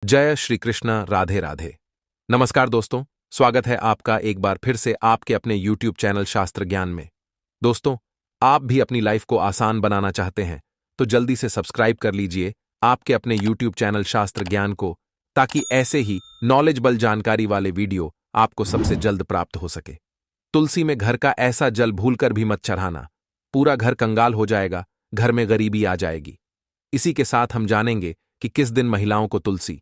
जय श्री कृष्ण। राधे राधे। नमस्कार दोस्तों, स्वागत है आपका एक बार फिर से आपके अपने YouTube चैनल शास्त्र ज्ञान में। दोस्तों, आप भी अपनी लाइफ को आसान बनाना चाहते हैं तो जल्दी से सब्सक्राइब कर लीजिए आपके अपने YouTube चैनल शास्त्र ज्ञान को, ताकि ऐसे ही नॉलेजबल जानकारी वाले वीडियो आपको सबसे जल्द प्राप्त हो सके। तुलसी में घर का ऐसा जल भूलकर भी मत चढ़ाना, पूरा घर कंगाल हो जाएगा, घर में गरीबी आ जाएगी। इसी के साथ हम जानेंगे कि किस दिन महिलाओं को तुलसी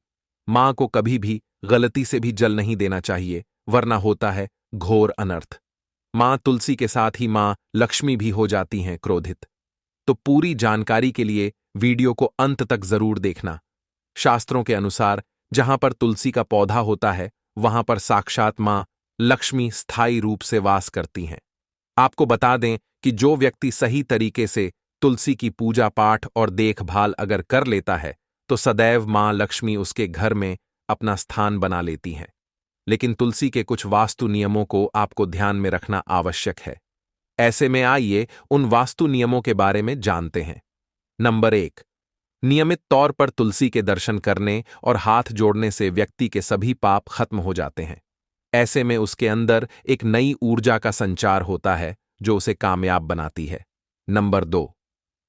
मां को कभी भी गलती से भी जल नहीं देना चाहिए, वरना होता है घोर अनर्थ। मां तुलसी के साथ ही मां लक्ष्मी भी हो जाती हैं क्रोधित। तो पूरी जानकारी के लिए वीडियो को अंत तक जरूर देखना। शास्त्रों के अनुसार जहां पर तुलसी का पौधा होता है वहां पर साक्षात मां लक्ष्मी स्थायी रूप से वास करती हैं। आपको बता दें कि जो व्यक्ति सही तरीके से तुलसी की पूजा पाठ और देखभाल अगर कर लेता है तो सदैव मां लक्ष्मी उसके घर में अपना स्थान बना लेती हैं। लेकिन तुलसी के कुछ वास्तु नियमों को आपको ध्यान में रखना आवश्यक है। ऐसे में आइए उन वास्तु नियमों के बारे में जानते हैं। नंबर 1, नियमित तौर पर तुलसी के दर्शन करने और हाथ जोड़ने से व्यक्ति के सभी पाप खत्म हो जाते हैं। ऐसे में उसके अंदर एक नई ऊर्जा का संचार होता है जो उसे कामयाब बनाती है। नंबर 2,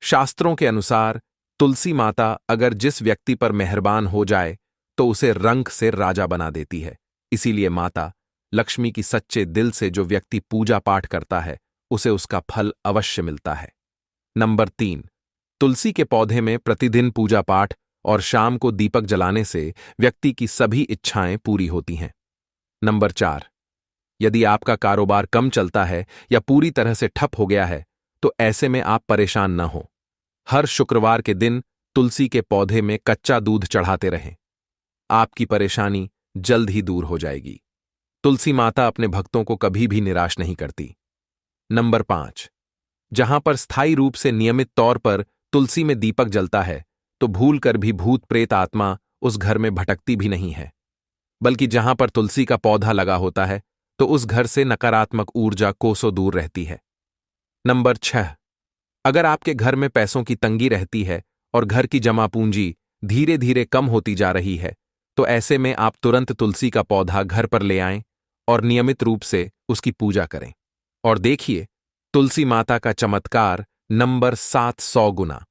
शास्त्रों के अनुसार तुलसी माता अगर जिस व्यक्ति पर मेहरबान हो जाए तो उसे रंक से राजा बना देती है। इसीलिए माता लक्ष्मी की सच्चे दिल से जो व्यक्ति पूजा पाठ करता है उसे उसका फल अवश्य मिलता है। नंबर 3, तुलसी के पौधे में प्रतिदिन पूजा पाठ और शाम को दीपक जलाने से व्यक्ति की सभी इच्छाएं पूरी होती हैं। नंबर 4, यदि आपका कारोबार कम चलता है या पूरी तरह से ठप हो गया है तो ऐसे में आप परेशान न हो। हर शुक्रवार के दिन तुलसी के पौधे में कच्चा दूध चढ़ाते रहें, आपकी परेशानी जल्द ही दूर हो जाएगी। तुलसी माता अपने भक्तों को कभी भी निराश नहीं करती। नंबर 5, जहां पर स्थायी रूप से नियमित तौर पर तुलसी में दीपक जलता है तो भूल कर भी भूत प्रेत आत्मा उस घर में भटकती भी नहीं है, बल्कि जहां पर तुलसी का पौधा लगा होता है तो उस घर से नकारात्मक ऊर्जा कोसों दूर रहती है। नंबर 6, अगर आपके घर में पैसों की तंगी रहती है और घर की जमा पूंजी धीरे धीरे कम होती जा रही है तो ऐसे में आप तुरंत तुलसी का पौधा घर पर ले आएं और नियमित रूप से उसकी पूजा करें और देखिए तुलसी माता का चमत्कार नंबर 700 गुना।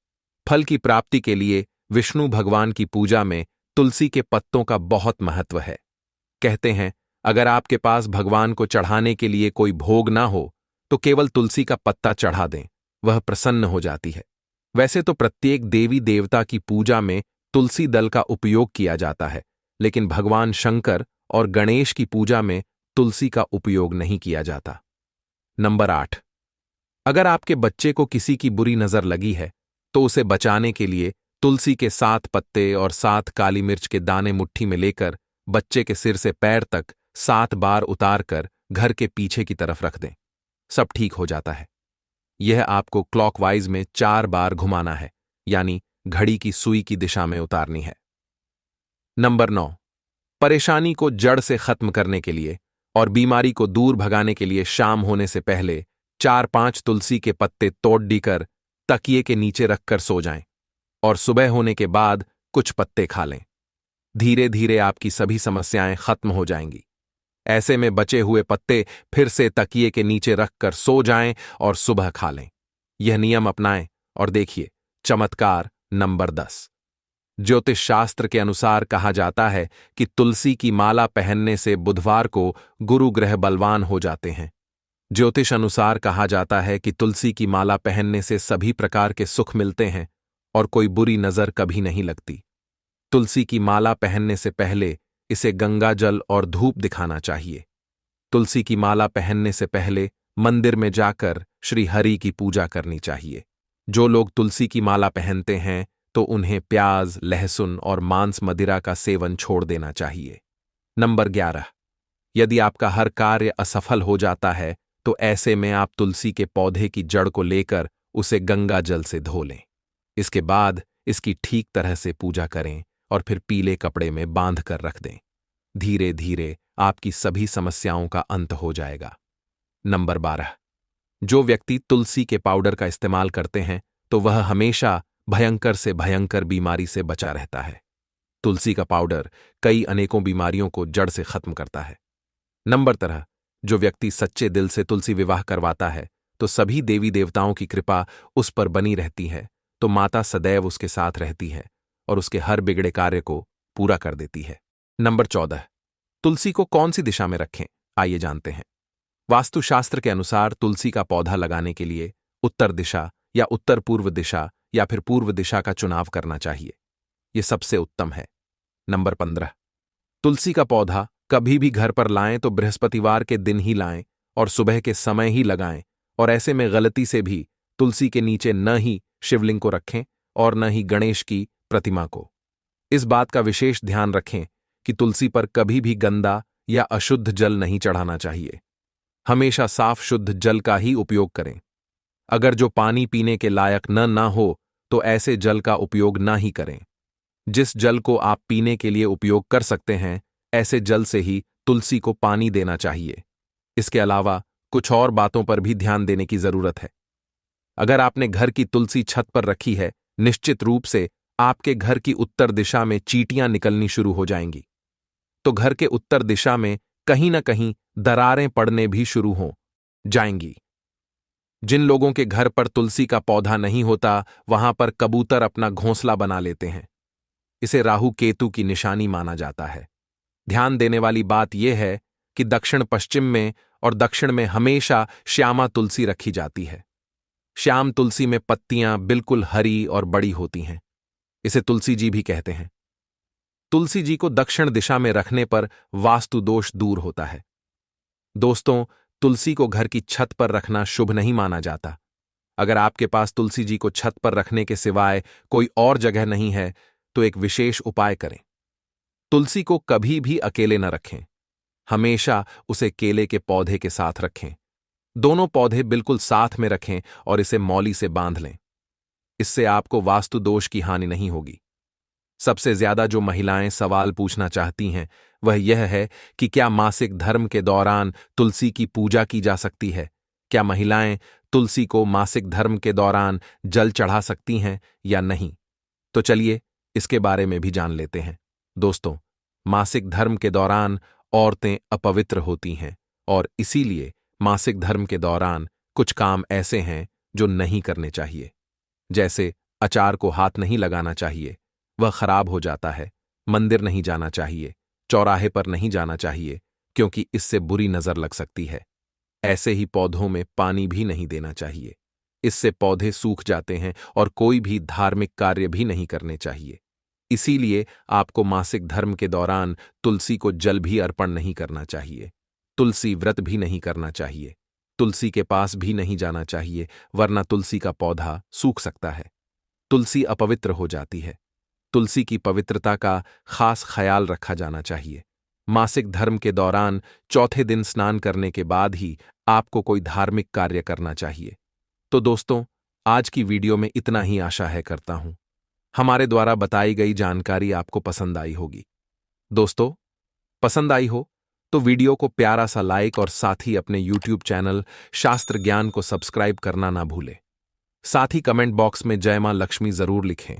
फल की प्राप्ति के लिए विष्णु भगवान की पूजा में तुलसी के पत्तों का बहुत महत्व है। कहते हैं अगर आपके पास भगवान को चढ़ाने के लिए कोई भोग ना हो तो केवल तुलसी का पत्ता चढ़ा दें, वह प्रसन्न हो जाती है। वैसे तो प्रत्येक देवी देवता की पूजा में तुलसी दल का उपयोग किया जाता है, लेकिन भगवान शंकर और गणेश की पूजा में तुलसी का उपयोग नहीं किया जाता। नंबर 8, अगर आपके बच्चे को किसी की बुरी नजर लगी है तो उसे बचाने के लिए तुलसी के 7 पत्ते और 7 काली मिर्च के दाने मुट्ठी में लेकर बच्चे के सिर से पैर तक 7 बार उतार कर घर के पीछे की तरफ रख दें, सब ठीक हो जाता है। यह आपको क्लॉकवाइज में 4 बार घुमाना है, यानी घड़ी की सुई की दिशा में उतारनी है। नंबर 9, परेशानी को जड़ से खत्म करने के लिए और बीमारी को दूर भगाने के लिए शाम होने से पहले 4-5 तुलसी के पत्ते तोड़ कर तकिए के नीचे रखकर सो जाएं और सुबह होने के बाद कुछ पत्ते खा लें। धीरे धीरे आपकी सभी समस्याएं खत्म हो जाएंगी। ऐसे में बचे हुए पत्ते फिर से तकिए के नीचे रखकर सो जाएं और सुबह खा लें। यह नियम अपनाएं और देखिए चमत्कार। नंबर 10, ज्योतिष शास्त्र के अनुसार कहा जाता है कि तुलसी की माला पहनने से बुधवार को गुरु ग्रह बलवान हो जाते हैं। ज्योतिष अनुसार कहा जाता है कि तुलसी की माला पहनने से सभी प्रकार के सुख मिलते हैं और कोई बुरी नजर कभी नहीं लगती। तुलसी की माला पहनने से पहले इसे गंगा जल और धूप दिखाना चाहिए। तुलसी की माला पहनने से पहले मंदिर में जाकर श्री हरि की पूजा करनी चाहिए। जो लोग तुलसी की माला पहनते हैं तो उन्हें प्याज, लहसुन और मांस मदिरा का सेवन छोड़ देना चाहिए। नंबर 11, यदि आपका हर कार्य असफल हो जाता है तो ऐसे में आप तुलसी के पौधे की जड़ को लेकर उसे गंगा जल से धो लें। इसके बाद इसकी ठीक तरह से पूजा करें और फिर पीले कपड़े में बांध कर रख दें। धीरे धीरे आपकी सभी समस्याओं का अंत हो जाएगा। नंबर 12, जो व्यक्ति तुलसी के पाउडर का इस्तेमाल करते हैं तो वह हमेशा भयंकर से भयंकर बीमारी से बचा रहता है। तुलसी का पाउडर कई अनेकों बीमारियों को जड़ से खत्म करता है। नंबर तरह, जो व्यक्ति सच्चे दिल से तुलसी विवाह करवाता है तो सभी देवी देवताओं की कृपा उस पर बनी रहती है, तो माता सदैव उसके साथ रहती है और उसके हर बिगड़े कार्य को पूरा कर देती है। नंबर 14, तुलसी को कौन सी दिशा में रखें, आइए जानते हैं। वास्तुशास्त्र के अनुसार तुलसी का पौधा लगाने के लिए उत्तर दिशा या उत्तर पूर्व दिशा या फिर पूर्व दिशा का चुनाव करना चाहिए। यह सबसे उत्तम है। नंबर 15, तुलसी का पौधा कभी भी घर पर लाएं तो बृहस्पतिवार के दिन ही लाएं और सुबह के समय ही लगाएं, और ऐसे में गलती से भी तुलसी के नीचे न ही शिवलिंग को रखें और न ही गणेश की प्रतिमा को। इस बात का विशेष ध्यान रखें कि तुलसी पर कभी भी गंदा या अशुद्ध जल नहीं चढ़ाना चाहिए। हमेशा साफ शुद्ध जल का ही उपयोग करें। अगर जो पानी पीने के लायक न हो तो ऐसे जल का उपयोग ना ही करें। जिस जल को आप पीने के लिए उपयोग कर सकते हैं, ऐसे जल से ही तुलसी को पानी देना चाहिए। इसके अलावा कुछ और बातों पर भी ध्यान देने की जरूरत है। अगर आपने घर की तुलसी छत पर रखी है, निश्चित रूप से आपके घर की उत्तर दिशा में चींटियां निकलनी शुरू हो जाएंगी, तो घर के उत्तर दिशा में कहीं ना कहीं दरारें पड़ने भी शुरू हो जाएंगी। जिन लोगों के घर पर तुलसी का पौधा नहीं होता, वहां पर कबूतर अपना घोंसला बना लेते हैं। इसे राहु केतु की निशानी माना जाता है। ध्यान देने वाली बात यह है कि दक्षिण पश्चिम में और दक्षिण में हमेशा श्यामा तुलसी रखी जाती है। श्याम तुलसी में पत्तियां बिल्कुल हरी और बड़ी होती हैं। इसे तुलसी जी भी कहते हैं। तुलसी जी को दक्षिण दिशा में रखने पर वास्तु दोष दूर होता है। दोस्तों, तुलसी को घर की छत पर रखना शुभ नहीं माना जाता। अगर आपके पास तुलसी जी को छत पर रखने के सिवाय कोई और जगह नहीं है तो एक विशेष उपाय करें। तुलसी को कभी भी अकेले न रखें। हमेशा उसे केले के पौधे के साथ रखें। दोनों पौधे बिल्कुल साथ में रखें और इसे मौली से बांध लें। इससे आपको वास्तु दोष की हानि नहीं होगी। सबसे ज्यादा जो महिलाएं सवाल पूछना चाहती हैं वह यह है कि क्या मासिक धर्म के दौरान तुलसी की पूजा की जा सकती है? क्या महिलाएं तुलसी को मासिक धर्म के दौरान जल चढ़ा सकती हैं या नहीं? तो चलिए इसके बारे में भी जान लेते हैं। दोस्तों, मासिक धर्म के दौरान औरतें अपवित्र होती हैं और इसीलिए मासिक धर्म के दौरान कुछ काम ऐसे हैं जो नहीं करने चाहिए। जैसे अचार को हाथ नहीं लगाना चाहिए, वह खराब हो जाता है। मंदिर नहीं जाना चाहिए, चौराहे पर नहीं जाना चाहिए क्योंकि इससे बुरी नजर लग सकती है। ऐसे ही पौधों में पानी भी नहीं देना चाहिए, इससे पौधे सूख जाते हैं और कोई भी धार्मिक कार्य भी नहीं करने चाहिए। इसीलिए आपको मासिक धर्म के दौरान तुलसी को जल भी अर्पण नहीं करना चाहिए। तुलसी व्रत भी नहीं करना चाहिए। तुलसी के पास भी नहीं जाना चाहिए, वरना तुलसी का पौधा सूख सकता है। तुलसी अपवित्र हो जाती है। तुलसी की पवित्रता का खास ख्याल रखा जाना चाहिए। मासिक धर्म के दौरान चौथे दिन स्नान करने के बाद ही आपको कोई धार्मिक कार्य करना चाहिए। तो दोस्तों, आज की वीडियो में इतना ही आशा है करता हूं। हमारे द्वारा बताई गई जानकारी आपको पसंद आई होगी। दोस्तों, पसंद आई हो तो वीडियो को प्यारा सा लाइक और साथ ही अपने YouTube चैनल शास्त्र ज्ञान को सब्सक्राइब करना ना भूलें। साथ ही कमेंट बॉक्स में जय मां लक्ष्मी जरूर लिखें।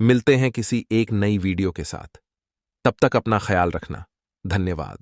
मिलते हैं किसी एक नई वीडियो के साथ। तब तक अपना ख्याल रखना। धन्यवाद।